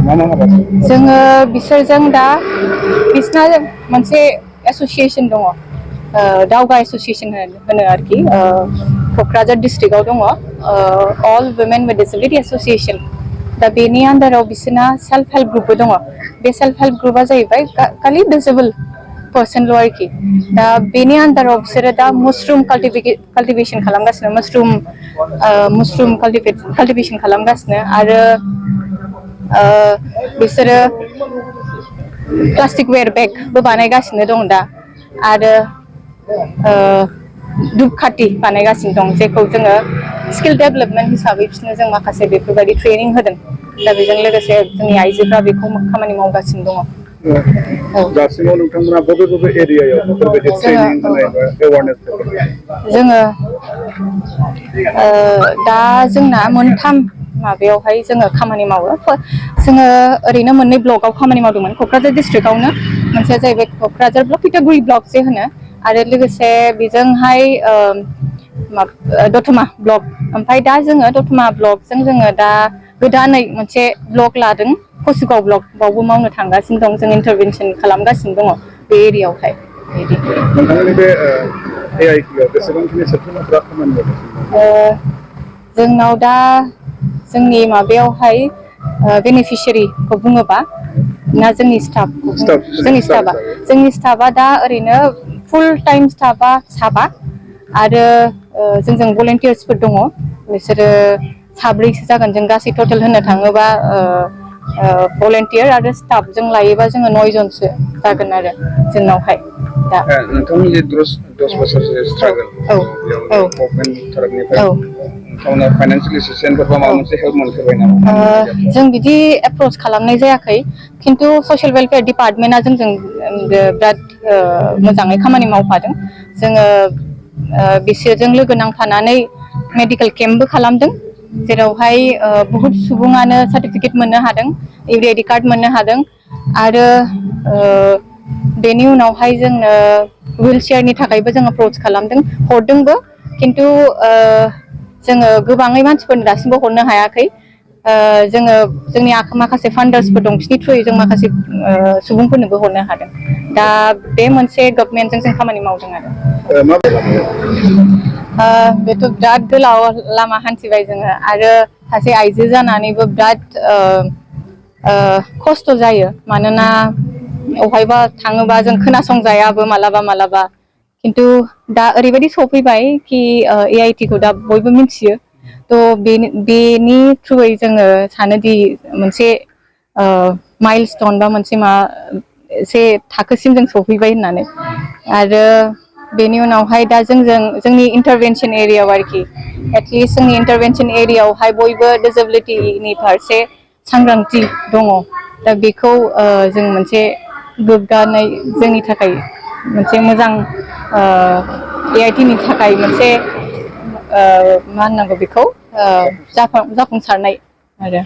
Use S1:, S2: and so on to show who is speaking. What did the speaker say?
S1: जोङो बिसोरजों दा बिसना मोनसे एसोसिएशन दङ दावगा एसोसिएशन होनो आरोखि क'क्राझार डिस्ट्रिक्टआव दङ अल वुमेन विथ डिसेबिलिटी एसोसिएशन दा बेनि आन्दाराव बिसोरना सेल्फ हेल्प ग्रुपबो दङ बे सेल्फ हेल्प ग्रुपआ जाहैबाय खालि डिसेबल पर्सनल' आरोखि दा बेनि आन्दाराव बिसोरो दा मासरुम काल्टिभेशन खालामगासिनो मासरुम काल्टिभेशन खालामगासिनो आरो बिसोरो प्लास्टिक वेयार बेगबो बानायगासिनो दं दा आरो धुपखाथि बानायगासिनो दं जेखौ जोङो स्किल डेभेलपमेन्ट हिसाबै बिसोरनो जों माखासे बेफोरबायदि ट्रेनिं होदों दा बेजों लोगोसे जोंनि आइजोफ्रा बेखौ खामानि मावगासिनो दङ
S2: दासिमाव नोंथांमोना बबे बबे एरियायाव बेफोरबायदि ट्रेनिं होनाय बा एवारनेस
S1: जोङो दा जोंना मोनथाम माबायावहाय जोङो खामानि मावो जोङो ओरैनो मोननै ब्लकआव खामानि मावदोंमोन क'क्राझार डिस्ट्रिक्टआवनो मोनसेया जाहैबाय क'क्राझार ब्लक तितागुरि ब्लक जे होनो आरो लोगोसे बेजोंहाय दतमा ब्लक ओमफ्राय दा जोङो दतमा ब्लकजों जोङो दा गोदानै मोनसे ब्लक लादों कसुगाव ब्लक बावबो मावनो थांगासिनो दं जों इन्टारभेनसन खालामगासिनो दङ बे एरियायावहाय
S2: नोंथांमोननि बे AIT-आव बेसेबांखिनि सोद्रोमाफ्रा खामानि मावगासिनो
S1: जोंनाव दा जोंनि माबायावहाय बेनिफिसियारिखौ बुङोबा ना जोंनि स्टाफा दा ओरैनो फुल टाइम स्टाफा साबा आरो जोंजों भलेन्टियार्सफोर दङ बिसोरो साब्रैसो जागोन जों गासै टटेल होननो थाङोबा भलेन्टियार आरो स्टाफजों लायोबा जोङो 9 जनसो जागोन आरो जोंनावहाय दा
S2: नोंथांनि जे 10 बोसोरसो स्ट्रागल गभर्नमेन्ट तरफनिफ्राय नोंथांमोना फाइनान्सियेल एसिस्टेन्स बा माबा मोनसे हेल्प मोनफेरबाय नामा
S1: जों बिदि एप्रोच खालामनाय जायाखै खिन्थु ससियेल वेलफेयार डिपार्टमेन्टआ जोंजों बिराद मोजाङै खामानि मावफादों जोङो बिसोरजों लोगो नांफानानै मेडिकेल केम्पबो खालामदों जेरावहाय बहुत सुबुङानो सार्टिफिकेट मोननो हादों AID कार्ड मोननो हादों आरो बेनि उनावहाय जोंनो हुइल चेयारनि थाखायबो जों एप्रोच खालामदों हरदोंबो खिन्थु जोङो गोबाङै मानसिफोरनो दासिमबो हरनो हायाखै जोङो जोंनि माखासे फान्डार्सफोर दं बिसोरनि थ्रुयै जों माखासे सुबुंफोरनोबो हरनो हादों दा बे मोनसे गभर्नमेन्टजों जों खामानि मावदों आरो बेथ' बिराद गोलाव लामा हान्थिबाय जोङो आरो सासे आइजो जानानैबो बिराद खस्थ' जायो मानोना अबहायबा थाङोबा जों खोनासंजायाबो मालाबा खिन्थु दा ओरैबायदि सफैबाय कि AIT-खौ दा बयबो मिथियो थ' बेनि थ्रुयै जोङो सानोदि मोनसे माइलस्टन बा मोनसे एसे थाखोसिम जों सफैबाय होननानै आरो बेनि उनावहाय दा जोंनि इन्टारभेनसन एरियायाव आरोखि एटलिस्ट जोंनि इन्टारभेनसन एरियायावहाय बयबो डिसेबिलिटिनि फारसे सांग्रांथि दङ दा बेखौ जों मोनसे गोग्गानाय जोंनि थाखाय मोनसे मोजां AIT-नि थाखाय मोनसे मा होननांगौ बेखौ जाफुंसारनाय आरो